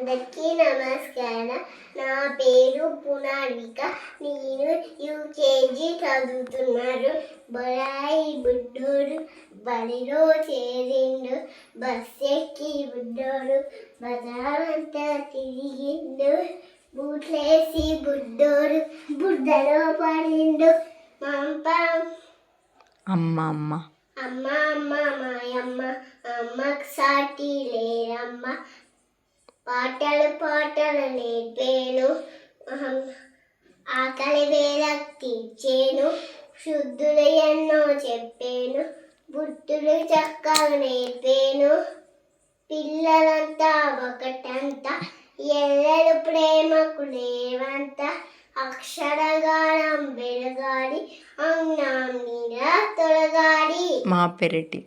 అందరికీ నమస్కారం. నా పేరు పునార్విక. నేను యూకేజీ చదువుతున్నాను. బడాయి బుడ్డోడు బడిలో చేరిండు, బస్ ఎక్కి బుడ్డోడు బజారంతా తిరిగిండు, బూట్లేసి బుడ్డోడు బుడ్డలో పడిండు. అమ్మ అమ్మ అమ్మ అమ్మ మాయమ్మ, అమ్మకు సాటి లేరమ్మ. పాటలు నేర్పేను, ఆకలి వేలకు తీర్చేను, శుద్ధులు ఎన్నో చెప్పేను, బుద్ధులు చక్కగా నేర్పేను. పిల్లలంతా ఒకటంత, ఎల్లరు ప్రేమకు లేవంత, అక్షరగానం వెలగాడి, అన్నం నీడ తొలగాడి. మా పెరటి